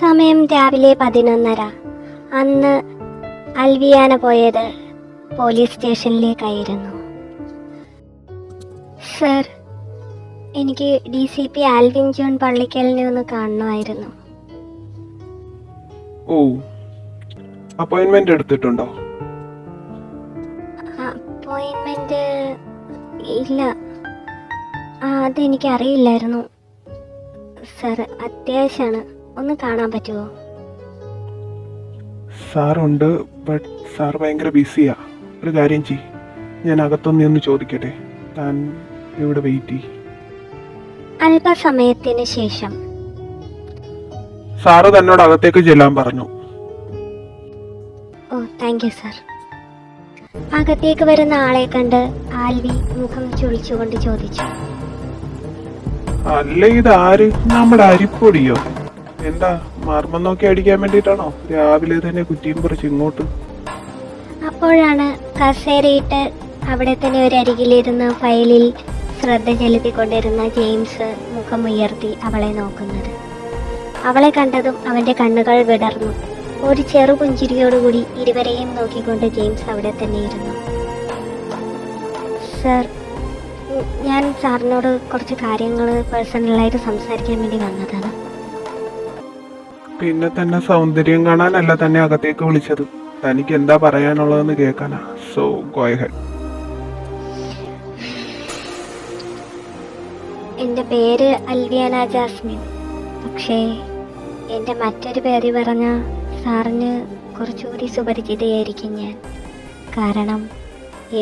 സമയം രാവിലെ 11:30. അന്ന് അൽവിയാന പോയത് പോലീസ് സ്റ്റേഷനിലേക്കായിരുന്നു. സർ, എനിക്ക് DCP ആൽവിൻ ജോൺ പള്ളിക്കലിനെ ഒന്ന് കാണണമായിരുന്നു. ഓ, അപ്പോയിന്റ്മെന്റ് എടുത്തിട്ടുണ്ടോ? അപ്പോയിൻമെന്റ് ഇല്ല, അതെനിക്ക് അറിയില്ലായിരുന്നു. സർ, അത്യാവശ്യമാണ്, ഒന്ന് കാണാൻ പറ്റുമോ? സാറുണ്ട്, ബട്ട് സാർ ഭയങ്കര ബിസിയാ. ഒരു കാര്യം ചെയ്, ഞാൻ അകത്തൊന്ന് ചോദിക്കട്ടെ. താൻ ഇവിടെ വെയിറ്റ് ചെയ്. അല്പസമയത്തിന് ശേഷം സാറ് തന്നോട് അകത്തേക്ക് ചെല്ലാൻ പറഞ്ഞു. ഓ, താങ്ക് യു സർ. അകത്തേക്ക് വരുന്ന ആളെ കണ്ട് ആൽവി മുഖം ചുളിച്ചുകൊണ്ട് ചോദിച്ചു, അല്ല, ഇത് ആര്? നമ്മുടെ അരിപ്പൊടിയോ? എന്താ മർമ്മം നോക്കി അടിക്കാൻ വേണ്ടിട്ടാണോ രാവിലെ തന്നെ കുറ്റിയും പറിച്ച് ഇങ്ങോട്ട്? അപ്പോഴാണ് കസേരയിട്ട് അവിടെ തന്നെ ഒരു അരികിലിരുന്ന് ഫയലിൽ ശ്രദ്ധ ചെലുത്തിക്കൊണ്ടിരുന്ന ജെയിംസ് മുഖമുയർത്തി അവളെ നോക്കുന്നത്. അവളെ കണ്ടതും അവൻ്റെ കണ്ണുകൾ വിടർന്നു. ഒരു ചെറു പുഞ്ചിരിയോടുകൂടി ഇരുവരെയും നോക്കിക്കൊണ്ട് ജെയിംസ് അവിടെ തന്നെ ഇരുന്നു. സർ, ഞാൻ സാറിനോട് കുറച്ച് കാര്യങ്ങൾ പേഴ്സണലായിട്ട് സംസാരിക്കാൻ വേണ്ടി വന്നതാണ്. പിന്നെ തന്നെ സൗന്ദര്യം കാണാനല്ല തന്നെ അകത്തേക്ക് വിളിച്ചത്. തനിക്ക് എന്താ പറയാനുള്ളതെന്ന് കേൾക്കാനാ. So go ahead. എൻ്റെ പേര് അൽവിയാന ജാസ്മിൻ. പക്ഷേ എൻ്റെ മറ്റൊരു പേര് പറഞ്ഞാൽ സാറിന് കുറച്ചുകൂടി സുപരിചിതയായിരിക്കും ഞാൻ. കാരണം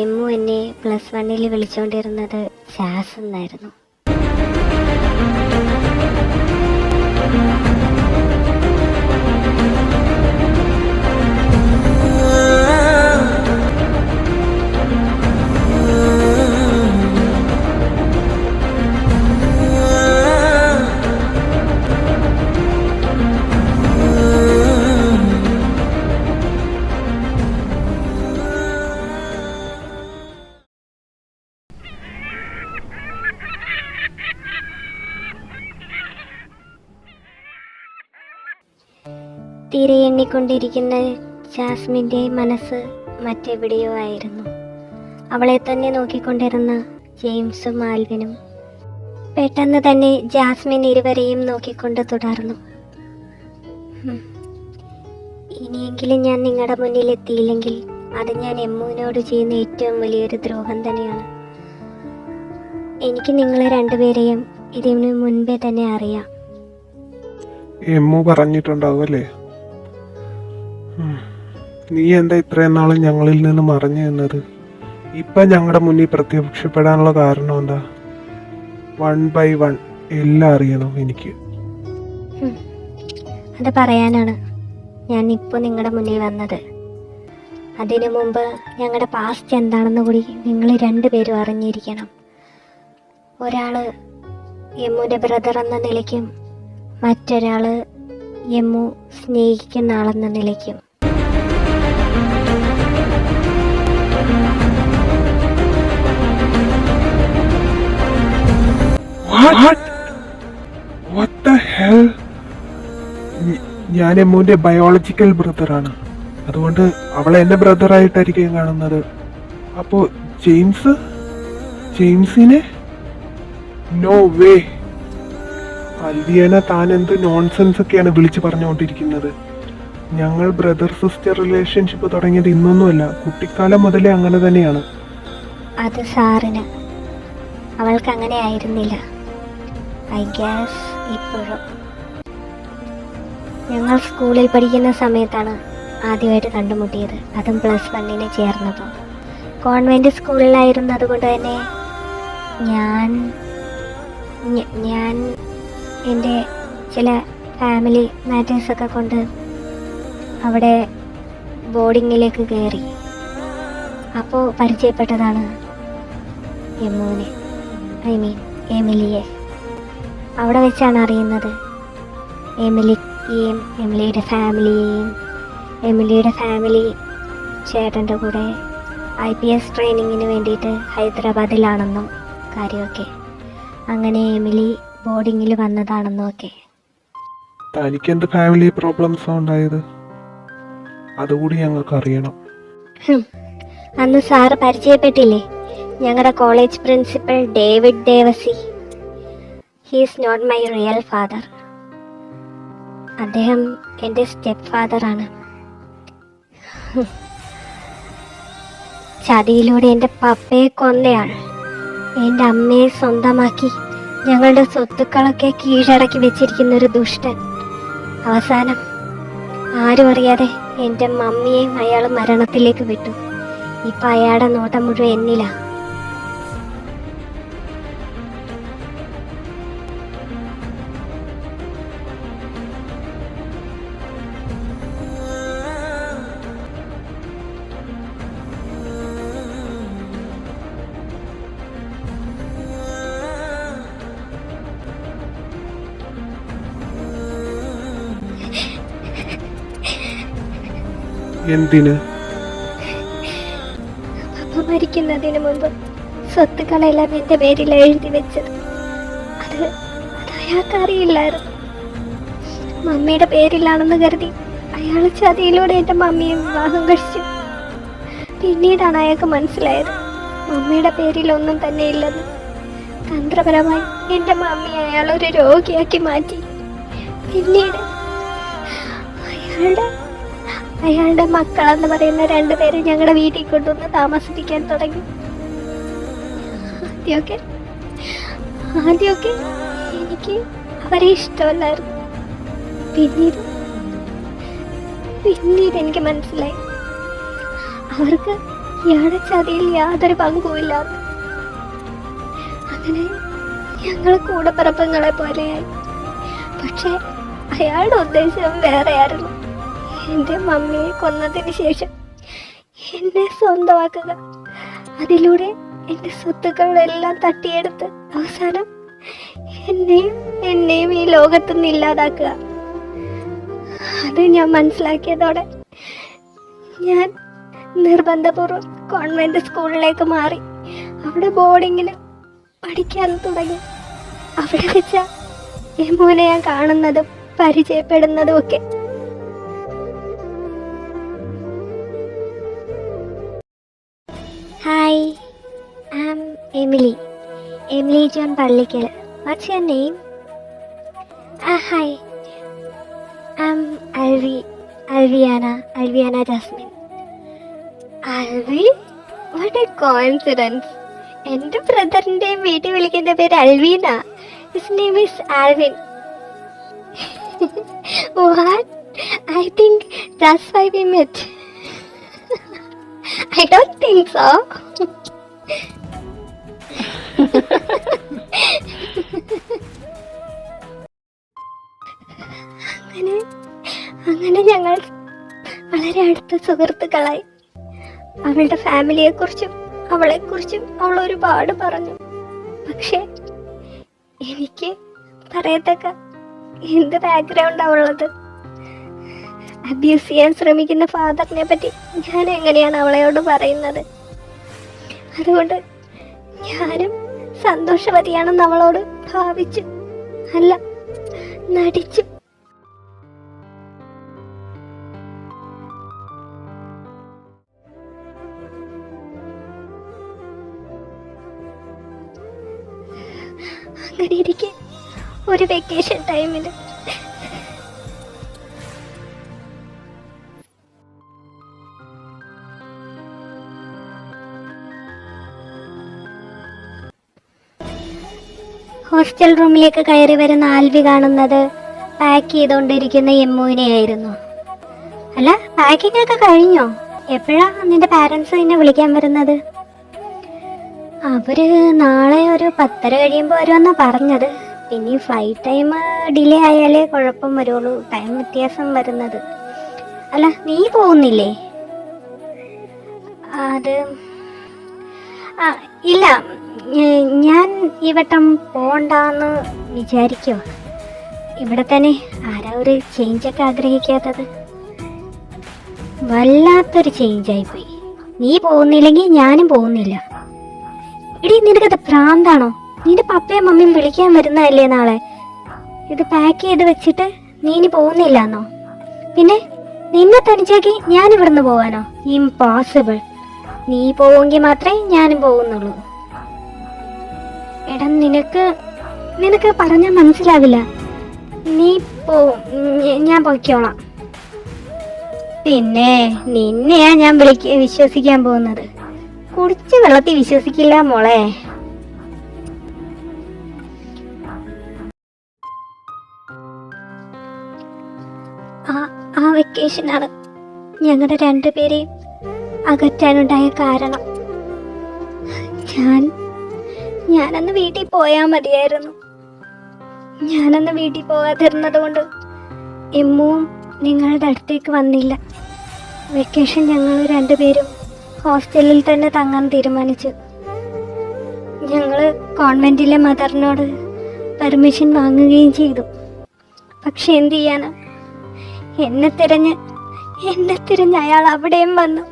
എമ്മു എന്നെ +1 വിളിച്ചുകൊണ്ടിരുന്നത് ജാസ് എന്നായിരുന്നു. തിരയെണ്ണിക്കൊണ്ടിരിക്കുന്ന ജാസ്മിൻ്റെ മനസ്സ് മറ്റെവിടെയോ ആയിരുന്നു. അവളെ തന്നെ നോക്കിക്കൊണ്ടിരുന്ന ജെയിംസും ആൽവിനും പെട്ടെന്ന് തന്നെ ജാസ്മിൻ ഇരുവരെയും നോക്കിക്കൊണ്ട് തുടർന്നു. ഇനിയെങ്കിലും ഞാൻ നിങ്ങളുടെ മുന്നിൽ എത്തിയില്ലെങ്കിൽ അത് ഞാൻ എമ്മുവിനോട് ചെയ്യുന്ന ഏറ്റവും വലിയൊരു ദ്രോഹം തന്നെയാണ്. എനിക്ക് നിങ്ങളെ രണ്ടുപേരെയും ഇതിനു മുൻപേ തന്നെ അറിയാം. എമ്മു പറഞ്ഞിട്ടുണ്ടാവും അല്ലേ? നീ എന്താ ഇത്രയും നാളും ഞങ്ങളിൽ നിന്ന് മറഞ്ഞു നിന്നത്? ഇപ്പം ഞങ്ങളുടെ മുന്നിൽ പ്രത്യക്ഷപ്പെടാനുള്ള കാരണം എന്താ? 1 by 1 എല്ലാം അറിയണം എനിക്ക്. അത് പറയാനാണ് ഞാൻ ഇപ്പോൾ നിങ്ങളുടെ മുന്നിൽ വന്നത്. അതിനു മുമ്പ് ഞങ്ങളുടെ പാസ്റ്റ് എന്താണെന്ന് കൂടി നിങ്ങൾ രണ്ടുപേരും അറിഞ്ഞിരിക്കണം. ഒരാൾ എമ്മുവിൻ്റെ ബ്രദർ എന്ന നിലയ്ക്കും മറ്റൊരാൾ എമ്മു സ്നേഹിക്കുന്ന ആളെന്ന നിലയ്ക്കും. ഞാൻ എമ്മുവിന്റെ ബയോളജിക്കൽ ബ്രദറാണ്. അതുകൊണ്ട് അവളെ എന്റെ ബ്രദറായിട്ടായിരിക്കും കാണുന്നത്. അപ്പോ ജെയിംസിനെ? No way. അൽവിയാന, താൻ എന്ത് നോൺസെൻസ് ഒക്കെയാണ് വിളിച്ചു പറഞ്ഞുകൊണ്ടിരിക്കുന്നത്? ഞങ്ങൾ ബ്രദർ സിസ്റ്റർ റിലേഷൻഷിപ്പ് തുടങ്ങിയത് ഇന്നൊന്നുമല്ല, കുട്ടിക്കാലം മുതലേ അങ്ങനെ തന്നെയാണ്. അത് സാറിന്, അവൾക്ക് അങ്ങനെ ആയിരുന്നില്ല. ഐ ഗാസ് ഇപ്പോഴും. ഞങ്ങൾ സ്കൂളിൽ പഠിക്കുന്ന സമയത്താണ് ആദ്യമായിട്ട് കണ്ടുമുട്ടിയത്. അതും +1 ചേർന്നപ്പോൾ. കോൺവെൻറ്റ് സ്കൂളിലായിരുന്നത് കൊണ്ട് തന്നെ ഞാൻ എൻ്റെ ചില ഫാമിലി മാറ്റേഴ്സൊക്കെ കൊണ്ട് അവിടെ ബോർഡിങ്ങിലേക്ക് കയറി. അപ്പോൾ പരിചയപ്പെട്ടതാണ് എമ്മുവിനെ, എമിലിയെ. അവിടെ വെച്ചാണ് അറിയുന്നത് എമിലിയെയും എമിലിയുടെ ഫാമിലിയെയും. എമിലിയുടെ ഫാമിലി ചേട്ടൻ്റെ കൂടെ IPS ട്രെയിനിങ്ങിന് വേണ്ടിയിട്ട് ഹൈദരാബാദിലാണെന്നും കാര്യമൊക്കെ. അങ്ങനെ എമിലി ബോർഡിങ്ങിൽ വന്നതാണെന്നും ഒക്കെ. തനിക്കെന്ത് ഫാമിലി പ്രോബ്ലംസാണ് ഉണ്ടായത്? അതുകൂടി ഞങ്ങൾക്ക് അറിയണം. അന്ന് സാറ് പരിചയപ്പെട്ടില്ലേ, ഞങ്ങളുടെ college principal David Devasy. He's not my real father. അദ്ദേഹം എൻ്റെ സ്റ്റെപ്പ് ഫാദറാണ്. ചതിയിലൂടെ എൻ്റെ പപ്പയെ കൊന്നയാൾ എൻ്റെ അമ്മയെ സ്വന്തമാക്കി ഞങ്ങളുടെ സ്വത്തുക്കളൊക്കെ കീഴടക്കി വെച്ചിരിക്കുന്ന ഒരു ദുഷ്ടൻ. അവസാനം ആരും അറിയാതെ എൻ്റെ മമ്മിയെയും അയാൾ മരണത്തിലേക്ക് വിട്ടു. ഇപ്പം അയാളുടെ നോട്ടം മുഴുവൻ എന്നിലാ. എന്തിന്? പപ്പ മരിക്കുന്നതിന് മുമ്പ് സ്വത്തുക്കളെല്ലാം എൻ്റെ പേരിൽ എഴുതി വെച്ചത്. അത് അയാൾക്ക് അറിയില്ലായിരുന്നു. മമ്മിയുടെ പേരിലാണെന്ന് കരുതി അയാൾ ചതിയിലൂടെ എൻ്റെ മമ്മിയെ വിവാഹം കഴിച്ചു. പിന്നീടാണ് അയാൾക്ക് മനസ്സിലായത് മമ്മിയുടെ പേരിലൊന്നും തന്നെ ഇല്ലെന്ന്. തന്ത്രപരമായി എൻ്റെ മമ്മിയെ അയാൾ ഒരു രോഗിയാക്കി മാറ്റി. പിന്നീട് അയാളുടെ മക്കളെന്ന് പറയുന്ന 2 പേര് ഞങ്ങളുടെ വീട്ടിൽ കൊണ്ടുവന്ന് താമസിപ്പിക്കാൻ തുടങ്ങി. ആദ്യമൊക്കെ എനിക്ക് അവരെ ഇഷ്ടമല്ലായിരുന്നു. പിന്നീട് എനിക്ക് മനസ്സിലായി അവർക്ക് ഇയാളുടെ ചതിയിൽ യാതൊരു പങ്കുമില്ലാന്ന്. അങ്ങനെ ഞങ്ങൾ കൂടപ്പിറപ്പങ്ങളെ പോലെയായി. പക്ഷെ അയാളുടെ ഉദ്ദേശം വേറെയായിരുന്നു. എൻ്റെ മമ്മിയെ കൊന്നതിന് ശേഷം എന്നെ സ്വന്തമാക്കുക, അതിലൂടെ എൻ്റെ സ്വത്തുക്കളെല്ലാം തട്ടിയെടുത്ത് അവസാനം എന്നെയും ഈ ലോകത്തു നിന്ന് ഇല്ലാതാക്കുക. അത് ഞാൻ മനസ്സിലാക്കിയതോടെ ഞാൻ നിർബന്ധപൂർവ്വം കോൺവെന്റ് സ്കൂളിലേക്ക് മാറി. അവിടെ ബോർഡിങ്ങിന് പഠിക്കാൻ തുടങ്ങി. അവിടെ വെച്ച യമുനെ ഞാൻ കാണുന്നതും പരിചയപ്പെടുന്നതും ഒക്കെ. Hi, I am Emily John Pallikkal. What's your name? Hi, I am Alviana Jasmine. Alvi? What a coincidence. എൻ്റെ ബ്രദറിൻ്റെ വീട്ടിൽ വിളിക്കുന്ന പേര് Alvina. His name is Alvin. What? I think that's why we met. I don't think so. അങ്ങനെ ഞങ്ങൾ വളരെ അടുത്ത സുഹൃത്തുക്കളായി. അവളുടെ ഫാമിലിയെക്കുറിച്ചും അവളെക്കുറിച്ചും അവൾ ഒരുപാട് പറഞ്ഞു. പക്ഷെ എനിക്ക് പറയത്തക്ക എന്ത് ബാക്ക്ഗ്രൗണ്ട് അവളുള്ളത്? അബ്യൂസ് ചെയ്യാൻ ശ്രമിക്കുന്ന ഫാദറിനെ പറ്റി ഞാൻ എങ്ങനെയാണ് അവളോട് പറയുന്നത്? അതുകൊണ്ട് ഞാനും സന്തോഷവതിയാണെന്ന് അവളോട് ഭാവിച്ചു, അല്ല നടിച്ചു. അങ്ങനെ ഇരിക്കെ ഒരു വെക്കേഷൻ ടൈമിൽ ഹോസ്റ്റൽ റൂമിലേക്ക് കയറി വരുന്ന ആൽവി കാണുന്നത് പാക്ക് ചെയ്തുകൊണ്ടിരിക്കുന്ന യമ്മുവിനെയായിരുന്നു. അല്ല, പാക്കിംഗ് ഒക്കെ കഴിഞ്ഞോ? എപ്പോഴാ നിന്റെ പാരൻസ് നിന്നെ വിളിക്കാൻ വരുന്നത്? അവര് നാളെ ഒരു 10:30 കഴിയുമ്പോൾ വരുമെന്നാ പറഞ്ഞത്. പിന്നെ ഫ്ലൈറ്റ് ടൈം ഡിലേ ആയാലേ കുഴപ്പം വരുള്ളൂ, ടൈം വ്യത്യാസം വരുന്നത്. അല്ല, നീ പോകുന്നില്ലേ? അത് ഇല്ല, ഞാൻ ഈ വട്ടം പോകണ്ടെന്ന് വിചാരിക്കുമോ. ഇവിടെ തന്നെ ആരാ ഒരു ചേഞ്ചൊക്കെ ആഗ്രഹിക്കാത്തത്? വല്ലാത്തൊരു ചേഞ്ചായിപ്പോയി. നീ പോകുന്നില്ലെങ്കിൽ ഞാനും പോകുന്നില്ല. എടീ, നിനക്കത് ഭ്രാന്താണോ? നിന്റെ പപ്പയും മമ്മിയും വിളിക്കാൻ വരുന്നതല്ലേ നാളെ? ഇത് പാക്ക് ചെയ്ത് വെച്ചിട്ട് നീ ഇനി പോകുന്നില്ലാന്നോ? പിന്നെ നിന്നെ തനിച്ചാക്കി ഞാൻ ഇവിടുന്ന് പോവാനോ? ഇംപോസിബിൾ. നീ പോവെങ്കിൽ മാത്രമേ ഞാനും പോകുന്നുള്ളൂ. എടാ, നിനക്ക് പറഞ്ഞാൽ മനസ്സിലാവില്ല. നീ പോവും, ഞാൻ പൊയ്ക്കോളാം. പിന്നെ നിന്നെയാ ഞാൻ വിശ്വസിക്കാൻ പോകുന്നത്. കുടിച്ച വെള്ളത്തിൽ വിശ്വസിക്കില്ല മോളെ. ആ വെക്കേഷനാണ് ഞങ്ങളുടെ രണ്ടുപേരെയും അകറ്റാനുണ്ടായ കാരണം. ഞാനന്ന് വീട്ടിൽ പോയാൽ മതിയായിരുന്നു. ഞാനന്ന് വീട്ടിൽ പോകാതിരുന്നത് കൊണ്ട് എമ്മുവും നിങ്ങളുടെ അടുത്തേക്ക് വന്നില്ല. വെക്കേഷൻ ഞങ്ങൾ രണ്ടുപേരും ഹോസ്റ്റലിൽ തന്നെ തങ്ങാൻ തീരുമാനിച്ചു. ഞങ്ങൾ കോൺവെന്റിലെ മദറിനോട് പെർമിഷൻ വാങ്ങുകയും ചെയ്തു. പക്ഷെ എന്ത് ചെയ്യാനാ, എന്നെ തിരഞ്ഞ് അയാൾ അവിടെയും വന്നു.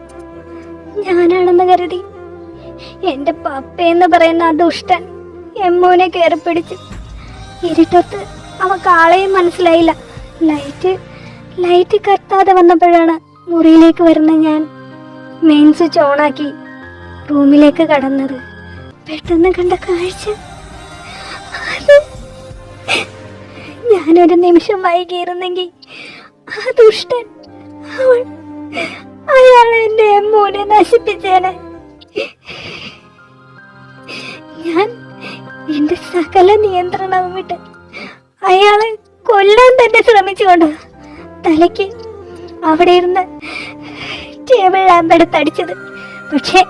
ഞാനാണെന്ന് കരുതി എൻ്റെ പപ്പയെന്ന് പറയുന്ന ആ ദുഷ്ടൻ എമ്മൂനെ കയറി പിടിച്ചു. ഇരുട്ടത്ത് അവൾക്ക് ആളെയും മനസ്സിലായില്ല. ലൈറ്റ് കത്താതെ വന്നപ്പോഴാണ് മുറിയിലേക്ക് വരുന്ന ഞാൻ മെയിൻ സ്വിച്ച് ഓണാക്കി റൂമിലേക്ക് കടന്നത്. പെട്ടെന്ന് കണ്ട കാഴ്ച അത്, ഞാനൊരു നിമിഷം വൈകിയിരുന്നെങ്കിൽ ആ ദുഷ്ടൻ അയാൾ എൻ്റെ എമ്മൂനെ നശിപ്പിച്ചേനെ. ഞാൻ എൻ്റെ സകല നിയന്ത്രണവും വിട്ട് അയാളെ കൊല്ലാൻ തന്നെ ശ്രമിച്ചുകൊണ്ട് തലയ്ക്ക് അവിടെ ഇരുന്ന് ടേബിൾ ലാമ്പ് എടുത്തടിച്ചത്. പക്ഷെ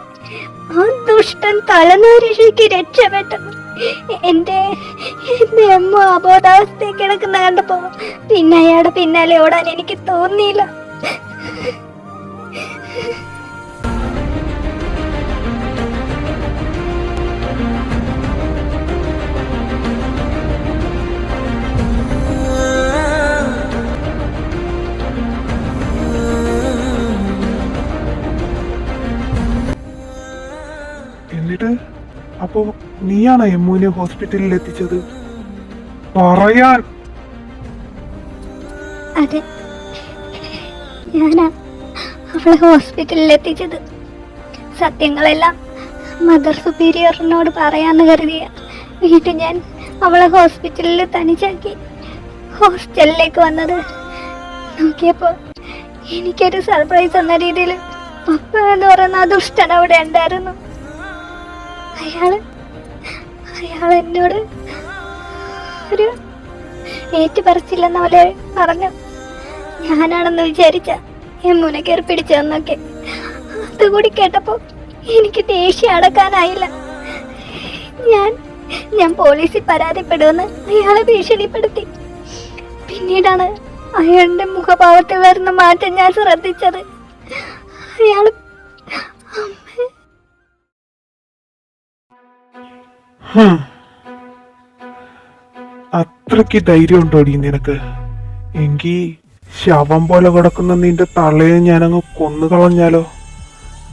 ആ ദുഷ്ടൻ തലനാരിഴയ്ക്ക് രക്ഷപ്പെട്ടു. എൻ്റെ അമ്മ അബോധാവസ്ഥയിൽ കിടക്കുന്ന കണ്ടപ്പോ പിന്നെ അയാളുടെ പിന്നാലെ ഓടാൻ എനിക്ക് തോന്നിയില്ല. എന്നിട്ട് അപ്പോ നീയാണോ എമ്മുവിനെ ഹോസ്പിറ്റലിൽ എത്തിച്ചത്? പറയാൻ. അതെ, ഞാനാ അവളെ ഹോസ്പിറ്റലിൽ എത്തിച്ചത്. സത്യങ്ങളെല്ലാം മദർ സുപ്പീരിയറിനോട് പറയാന്ന് കരുതിയ വീട്ടിൽ ഞാൻ അവളെ ഹോസ്പിറ്റലിൽ തനിച്ചാക്കി ഹോസ്റ്റലിലേക്ക് വന്നത്. നോക്കിയപ്പോ എനിക്കൊരു സർപ്രൈസ് എന്ന രീതിയിൽ പപ്പ എന്ന് പറയുന്ന ആ ദുഷ്ടൻ അവിടെ ഉണ്ടായിരുന്നു. അയാൾ എന്നോട് ഒരു ഏറ്റുപറച്ചില്ലെന്ന പോലെ പറഞ്ഞു. ഞാനാണെന്ന് വിചാരിച്ച എമ്മുനെ കയറി പിടിച്ചെന്നൊക്കെ. അതുകൂടി കേട്ടപ്പോ എനിക്ക് ദേഷ്യം അടക്കാനായില്ല. ഞാൻ പോലീസിൽ പരാതിപ്പെടുമെന്ന് അയാളെ ഭീഷണിപ്പെടുത്തി. പിന്നീടാണ് അയാളുടെ മുഖഭാവത്തിൽ വരുന്ന മാറ്റം ഞാൻ ശ്രദ്ധിച്ചത്. അയാൾ അത്രയ്ക്ക് ധൈര്യം ഉണ്ടോടി നിനക്ക്? എങ്കി ശവം പോലെ കിടക്കുന്ന നിന്റെ തള്ളയെ ഞാനങ്ങ് കൊന്നുകളഞ്ഞാലോ?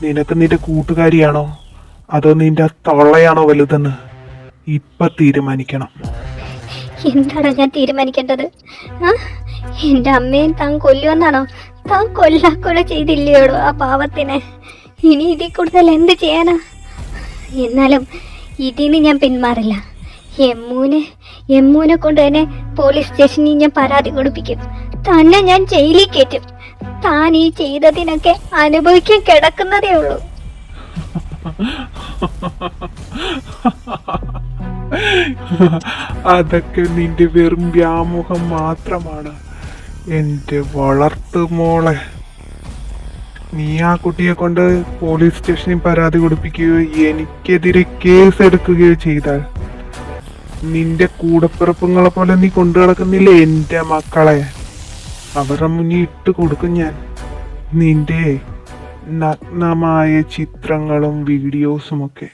നിനക്ക് നിന്റെ കൂട്ടുകാരിയാണോ അതോ നിന്റെ തള്ളയാണോ വലുതെന്ന് ഇപ്പൊ തീരുമാനിക്കണം. എന്താണ് ഞാൻ തീരുമാനിക്കേണ്ടത്? എന്റെ അമ്മയെ താൻ കൊല്ലുമെന്നാണോ? താൻ കൊല്ല ചെയ്തില്ലയോടോ ആ പാവത്തിനെ. ഇനി ഇതിൽ കൂടുതൽ എന്ത് ചെയ്യാനാ? എന്നാലും ഇതിന് ഞാൻ പിന്മാറില്ല. എമ്മൂനെ കൊണ്ട് തന്നെ പോലീസ് സ്റ്റേഷനിൽ ഞാൻ പരാതി കൊടുപ്പിക്കും. തന്നെ ഞാൻ ജയിലിൽ കയറ്റും. താൻ ഈ ചെയ്തതിനൊക്കെ അനുഭവിക്കാൻ കിടക്കുന്നതേ ഉള്ളൂ. അതൊക്കെ നിന്റെ വെറും വ്യാമോഹം മാത്രമാണ് എന്റെ വളർത്തുമോളെ. നീ ആ കുട്ടിയെ കൊണ്ട് പോലീസ് സ്റ്റേഷനിൽ പരാതി കൊടുപ്പിക്കുകയോ എനിക്കെതിരെ കേസ് എടുക്കുകയോ ചെയ്താൽ നിന്റെ കൂടപ്പിറപ്പുങ്ങളെ പോലെ നീ കൊണ്ടു നടക്കുന്നില്ലേ എന്റെ മക്കളെ? അവരുടെ മുന്നിൽ ഇട്ട് കൊടുക്കും ഞാൻ നിന്റെ നഗ്നമായ ചിത്രങ്ങളും വീഡിയോസും ഒക്കെ.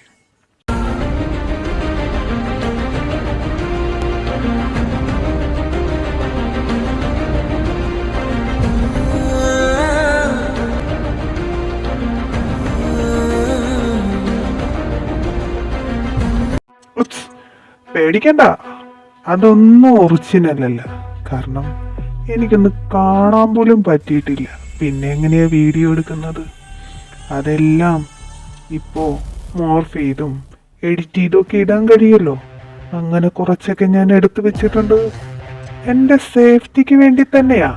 പേടിക്കണ്ട, അതൊന്നും ഒറിജിനൽ അല്ല. കാരണം എനിക്കൊന്ന് കാണാൻ പോലും പറ്റിയിട്ടില്ല. പിന്നെ എങ്ങനെയാ വീഡിയോ എടുക്കുന്നത്? അതെല്ലാം ഇപ്പോൾ മോർഫ് ചെയ്തും എഡിറ്റ് ചെയ്തൊക്കെ ഇടാൻ കഴിയുമല്ലോ. അങ്ങനെ കുറച്ചൊക്കെ ഞാൻ എടുത്തു വെച്ചിട്ടുണ്ട്. എൻ്റെ സേഫ്റ്റിക്ക് വേണ്ടി തന്നെയാ.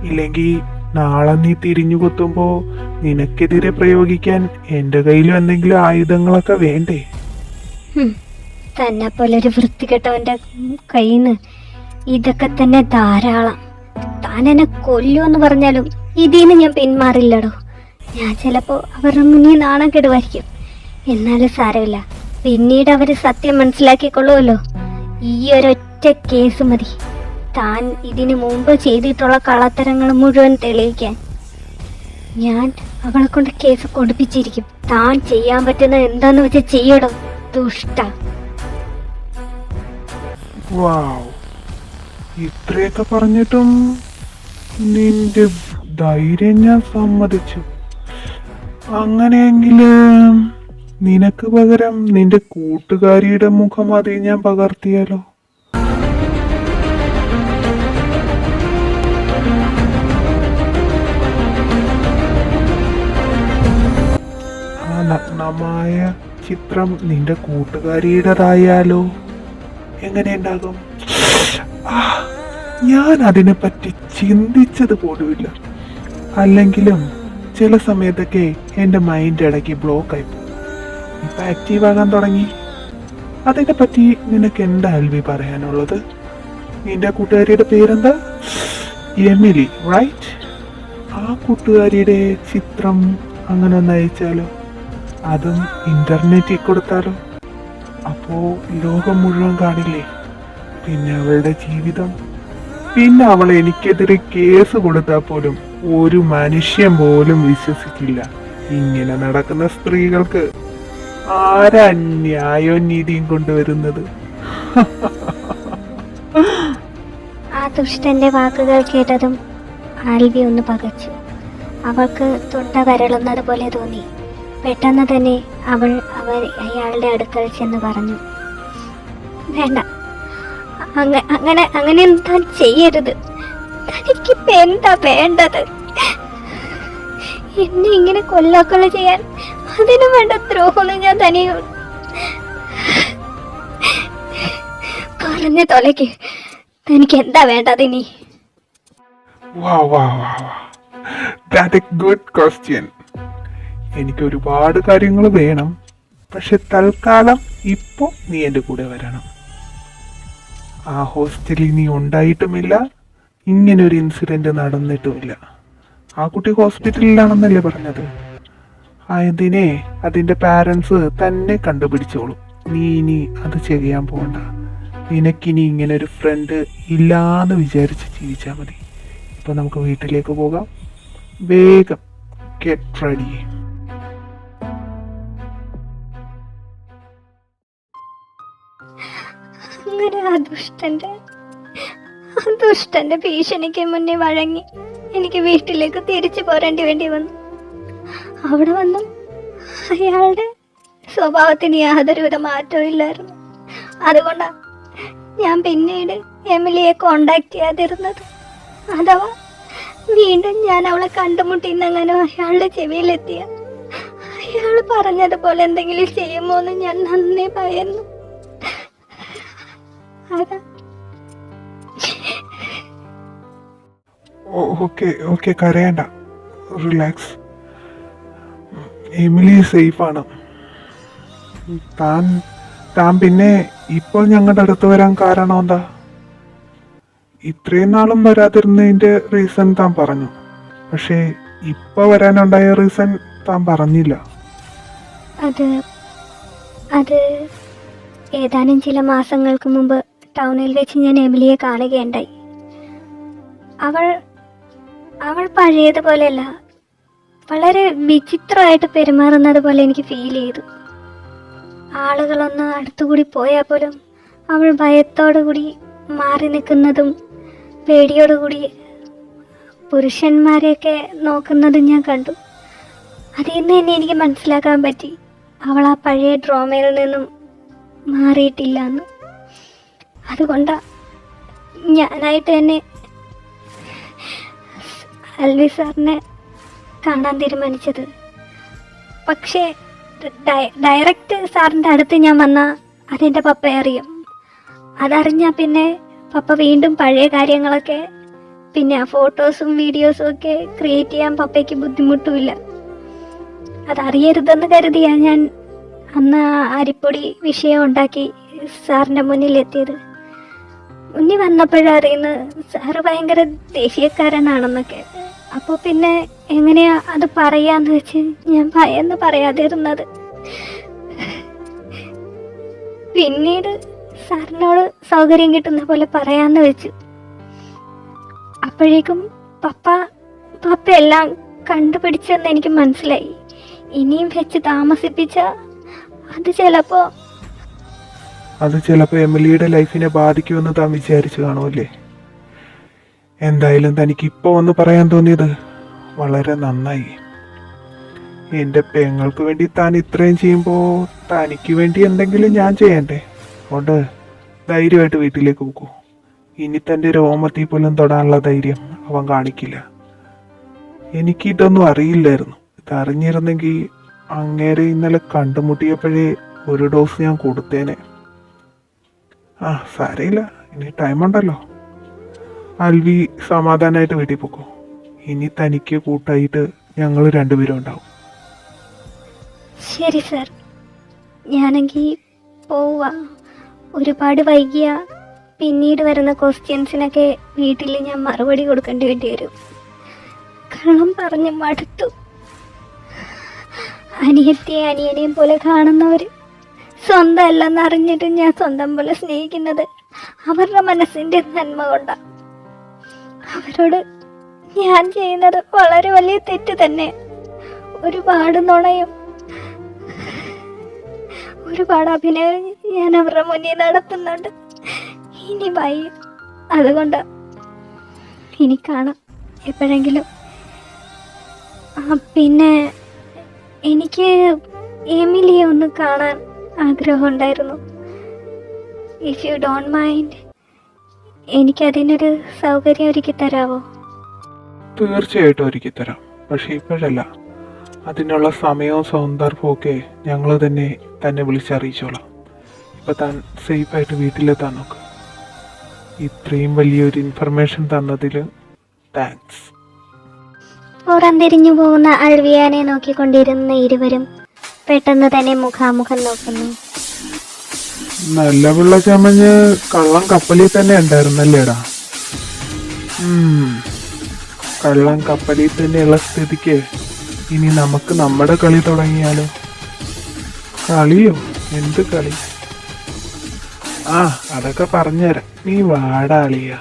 ഇല്ലെങ്കിൽ നാളെ നീ തിരിഞ്ഞു കുത്തുമ്പോൾ നിനക്കെതിരെ പ്രയോഗിക്കാൻ എൻ്റെ കയ്യിലും എന്തെങ്കിലും ആയുധങ്ങളൊക്കെ വേണ്ടേ? തന്നെ പോലെ ഒരു വൃത്തികെട്ടവന്റെ കയ്യിൽ നിന്ന് ഇതൊക്കെ തന്നെ ധാരാളം. താൻ എന്നെ കൊല്ലുമെന്ന് പറഞ്ഞാലും ഇതിന്ന് ഞാൻ പിന്മാറില്ലടോ. ഞാൻ ചിലപ്പോൾ അവരുടെ മുന്നിൽ നാണം കെടുവായിരിക്കും. എന്നാലും സാരമില്ല, പിന്നീട് അവർ സത്യം മനസ്സിലാക്കിക്കൊള്ളുമല്ലോ. ഈ ഒരൊറ്റ കേസ് മതി താൻ ഇതിനു മുമ്പ് ചെയ്തിട്ടുള്ള കള്ളത്തരങ്ങൾ മുഴുവൻ തെളിയിക്കാൻ. ഞാൻ അവളെ കൊണ്ട് കേസ് കൊടുപ്പിച്ചിരിക്കും. താൻ ചെയ്യാൻ പറ്റുന്നത് എന്താന്ന് വെച്ചാൽ ചെയ്യടോ ദുഷ്ട. വാവ്, ഇത്രയൊക്കെ പറഞ്ഞിട്ടും നിന്റെ ധൈര്യം ഞാൻ സമ്മതിച്ചു. അങ്ങനെയെങ്കിൽ നിനക്ക് പകരം നിന്റെ കൂട്ടുകാരിയുടെ മുഖം അതിൽ ഞാൻ പകർത്തിയാലോ? ആ നഗ്നമായ ചിത്രം നിന്റെ കൂട്ടുകാരിയുടേതായാലോ? എങ്ങനെയുണ്ടാകും? ഞാൻ അതിനെപ്പറ്റി ചിന്തിച്ചത് പോലുമില്ല. അല്ലെങ്കിലും ചില സമയത്തൊക്കെ എൻ്റെ മൈൻഡ് ഇടയ്ക്ക് ബ്ലോക്കായി പോകും. ഇപ്പൊ ആക്റ്റീവ് ആകാൻ തുടങ്ങി. അതിനെ പറ്റി നിനക്ക് എന്താ അൽവി പറയാനുള്ളത്? നിന്റെ കൂട്ടുകാരിയുടെ പേരെന്താ? Emily, right? ആ കൂട്ടുകാരിയുടെ ചിത്രം അങ്ങനെ ഒന്ന് അയച്ചാലോ? അതും ഇന്റർനെറ്റിൽ കൊടുത്താലോ? അപ്പോ ലോകം മുഴുവൻ കാണില്ലേ? പിന്നെ അവളുടെ ജീവിതം. പിന്നെ അവൾ എനിക്കെതിരെ കേസ് കൊടുത്താൽ പോലും ഒരു മനുഷ്യൻ പോലും വിശ്വസിക്കില്ല. ഇങ്ങനെ നടക്കുന്ന സ്ത്രീകൾക്ക് ആരാ ന്യായവും നീതിയും കൊണ്ടുവരുന്നത്? ആ ദുഷ്ടന്റെ വാക്കുകൾ കേട്ടതും ആൽവി ഒന്ന് പകച്ചു. അവൾക്ക് തൊണ്ട വരളുന്നത് പോലെ തോന്നി. പെട്ടെന്ന് തന്നെ അവൾ അയാളുടെ അടുക്കൽ ചെന്ന് പറഞ്ഞു, വേണ്ട, അങ്ങനെ താൻ ചെയ്യരുത്. തനിക്കിപ്പോ എന്താ വേണ്ടത്? എന്നെ ഇങ്ങനെ കൊല്ലാക്കൊല ചെയ്യാൻ അതിനു വേണ്ട ദ്രോഹമൊന്നും ഞാൻ തനിയെ പറഞ്ഞു തൊലയ്ക്ക്. തനിക്ക് എന്താ വേണ്ടത് ഇനി? എനിക്ക് ഒരുപാട് കാര്യങ്ങൾ വേണം. പക്ഷെ തൽക്കാലം ഇപ്പോ നീ എൻ്റെ കൂടെ വരണം. ആ ഹോസ്റ്റലിൽ നീ ഉണ്ടായിട്ടുമില്ല, ഇങ്ങനെ ഒരു ഇൻസിഡന്റ് നടന്നിട്ടുമില്ല. ആ കുട്ടി ഹോസ്പിറ്റലിലാണെന്നല്ലേ പറഞ്ഞത്? അതിനെ അതിന്റെ പാരൻസ് തന്നെ കണ്ടുപിടിച്ചോളും. നീ ഇനി അത് ചെയ്യാൻ പോകണ്ട. നിനക്കിനി ഇങ്ങനെ ഒരു ഫ്രണ്ട് ഇല്ലാന്ന് വിചാരിച്ച് ജീവിച്ചാൽ മതി. ഇപ്പൊ നമുക്ക് വീട്ടിലേക്ക് പോകാം. വേഗം ഗെറ്റ് റെഡി. അങ്ങനെ ആ ദുഷ്ടന്റെ ഭീഷണിക്ക് മുന്നേ വഴങ്ങി എനിക്ക് വീട്ടിലേക്ക് തിരിച്ചു പോരേണ്ടി വന്നു. അവിടെ വന്നും അയാളുടെ സ്വഭാവത്തിന് യാതൊരുവിധ മാറ്റവും ഇല്ലായിരുന്നു. അതുകൊണ്ടാ ഞാൻ പിന്നീട് എമിലിയെ കോണ്ടാക്ട് ചെയ്യാതിരുന്നത്. അഥവാ വീണ്ടും ഞാൻ അവളെ കണ്ടുമുട്ടിന്നങ്ങനെ അയാളുടെ ചെവിയിലെത്തിയ അയാൾ പറഞ്ഞതുപോലെ എന്തെങ്കിലും ചെയ്യുമോ എന്ന് ഞാൻ നന്നേ ഭയന്നു. ഓക്കെ, കരയണ്ട, റിലാക്സ്. എമിലി സേഫാണ്. താൻ പിന്നെ ഇപ്പോൾ ഞങ്ങളുടെ അടുത്ത് വരാൻ കാരണം എന്താ? ഇത്രയും നാളും വരാതിരുന്നതിന്റെ റീസൺ താൻ പറഞ്ഞു. പക്ഷേ ഇപ്പൊ വരാനുണ്ടായ റീസൺ താൻ പറഞ്ഞില്ല. അത് ഏതാനും ചില മാസങ്ങൾക്ക് മുമ്പ് ടൗണിൽ വെച്ച് ഞാൻ എമിലിയെ കാണുകയുണ്ടായി. അവൾ പഴയതുപോലെയല്ല, വളരെ വിചിത്രമായിട്ട് പെരുമാറുന്നത് പോലെ എനിക്ക് ഫീൽ ചെയ്തു. ആളുകളൊന്ന് അടുത്തുകൂടി പോയാൽ പോലും അവൾ ഭയത്തോടുകൂടി മാറി നിൽക്കുന്നതും പേടിയോടുകൂടി പുരുഷന്മാരെയൊക്കെ നോക്കുന്നതും ഞാൻ കണ്ടു. അതിൽ നിന്ന് തന്നെ എനിക്ക് മനസ്സിലാക്കാൻ പറ്റി അവൾ ആ പഴയ ഡ്രോമയിൽ നിന്നും മാറിയിട്ടില്ല എന്ന്. അതുകൊണ്ടാണ് ഞാനായിട്ട് തന്നെ അൽവി സാറിനെ കാണാൻ തീരുമാനിച്ചത്. പക്ഷേ ഡയറക്റ്റ് സാറിൻ്റെ അടുത്ത് ഞാൻ വന്നാൽ അതെൻ്റെ പപ്പ അറിയും. അതറിഞ്ഞാൽ പിന്നെ പപ്പ വീണ്ടും പഴയ കാര്യങ്ങളൊക്കെ, പിന്നെ ആ ഫോട്ടോസും വീഡിയോസും ഒക്കെ ക്രിയേറ്റ് ചെയ്യാൻ പപ്പയ്ക്ക് ബുദ്ധിമുട്ടുമില്ല. അതറിയരുതെന്ന് കരുതിയാണ് ഞാൻ അന്ന് ആ അരിപ്പൊടി വിഷയം ഉണ്ടാക്കി സാറിൻ്റെ മുന്നിലെത്തിയത്. മുന്നിൽ വന്നപ്പോഴറിയുന്നത് സാറ് ഭയങ്കര ദേഷ്യക്കാരനാണെന്നൊക്കെ. അപ്പോൾ പിന്നെ എങ്ങനെയാ അത് പറയാന്ന് വെച്ച് ഞാൻ ഭയന്ന് പറയാതിരുന്നത്. പിന്നീട് സാറിനോട് സൗകര്യം കിട്ടുന്ന പോലെ പറയാന്ന് വെച്ചു. അപ്പോഴേക്കും പപ്പ എല്ലാം കണ്ടുപിടിച്ചെന്ന് എനിക്ക് മനസ്സിലായി. ഇനിയും വെച്ച് താമസിപ്പിച്ച അത് ചിലപ്പോൾ എമിലിയുടെ ലൈഫിനെ ബാധിക്കുമെന്ന് താൻ വിചാരിച്ചു കാണുമല്ലേ? എന്തായാലും തനിക്ക് ഇപ്പോൾ ഒന്ന് പറയാൻ തോന്നിയത് വളരെ നന്നായി. എൻ്റെ പെങ്ങൾക്ക് വേണ്ടി താൻ ഇത്രയും ചെയ്യുമ്പോൾ തനിക്ക് വേണ്ടി എന്തെങ്കിലും ഞാൻ ചെയ്യണ്ടേ? അതുകൊണ്ട് ധൈര്യമായിട്ട് വീട്ടിലേക്ക് പോകൂ. ഇനി തൻ്റെ രോമത്തിൽ പോലും തൊടാനുള്ള ധൈര്യം അവൻ കാണിക്കില്ല. എനിക്കിതൊന്നും അറിയില്ലായിരുന്നു. ഇതറിഞ്ഞിരുന്നെങ്കിൽ അങ്ങേരെ ഇന്നലെ കണ്ടുമുട്ടിയപ്പോഴേ ഒരു ഡോസ് ഞാൻ കൊടുത്തേനെ. സാരയില്ല, ഇനി ടൈമുണ്ടല്ലോ. അൽവി സമാധാനമായിട്ട് വീട്ടിൽ പോക്കോ. ഇനി തനിക്ക് കൂട്ടായിട്ട് ഞങ്ങൾ രണ്ടുപേരും ഉണ്ടാവും. ശരി സാർ, ഞാനെങ്കിൽ പോവാ. ഒരുപാട് വൈകിയ പിന്നീട് വരുന്ന ക്വസ്റ്റ്യൻസിനൊക്കെ വീട്ടിൽ ഞാൻ മറുപടി കൊടുക്കേണ്ടി വരും. കള്ളം പറഞ്ഞ് മടുത്തു. അനിയനെയും പോലെ കാണുന്നവർ സ്വന്തം അല്ലെന്ന് അറിഞ്ഞിട്ട് ഞാൻ സ്വന്തം പോലെ സ്നേഹിക്കുന്നത് അവരുടെ മനസ്സിൻ്റെ നന്മ കൊണ്ടാണ്. അവരോട് ഞാൻ ചെയ്യുന്നത് വളരെ വലിയ തെറ്റ് തന്നെ. ഒരുപാട് നുണയും ഒരുപാട് അഭിനയം ഞാൻ അവരുടെ മുന്നിൽ നടത്തുന്നുണ്ട്. ഇനി വയ്യ. അതുകൊണ്ട് ഇനി കാണാം എപ്പോഴെങ്കിലും. പിന്നെ എനിക്ക് എമിലിയെ ഒന്ന് കാണാൻ ആഗ്രഹമുണ്ടായിരുന്നു. ഇഫ് യു ഡോണ്ട് മൈൻഡ്, എനിക്കതിനൊരു സൗകര്യം ഒരുക്കി തരാമോ? തീർച്ചയായിട്ടും ഒരുക്കി തരാം. പക്ഷെ ഇപ്പോഴല്ല. അതിനുള്ള സമയവും സന്ദർഭവും ഒക്കെ ഞങ്ങൾ തന്നെ വിളിച്ചറിയിച്ചോളാം. ഇപ്പം താൻ സേഫായിട്ട് വീട്ടിലെത്താൻ നോക്ക്. ഇത്രയും വലിയൊരു ഇൻഫർമേഷൻ തന്നതിൽ താങ്ക്സ്. പുറംതിരിഞ്ഞു പോകുന്ന അൽവിയാനെ നോക്കിക്കൊണ്ടിരുന്ന ഇരുവരും പെട്ടെന്ന് തന്നെ മുഖാമുഖം നോക്കുന്നു. നല്ല പിള്ള ചമഞ്ഞ് കള്ളം കപ്പലിൽ തന്നെ ഉണ്ടായിരുന്നല്ലേടാ? കള്ളം കപ്പലിൽ തന്നെയുള്ള സ്ഥിതിക്ക് ഇനി നമുക്ക് നമ്മുടെ കളി തുടങ്ങിയാലോ? കളിയോ? എന്ത് കളി? അതൊക്കെ പറഞ്ഞുതരാം. നീ വാടാളിയാ.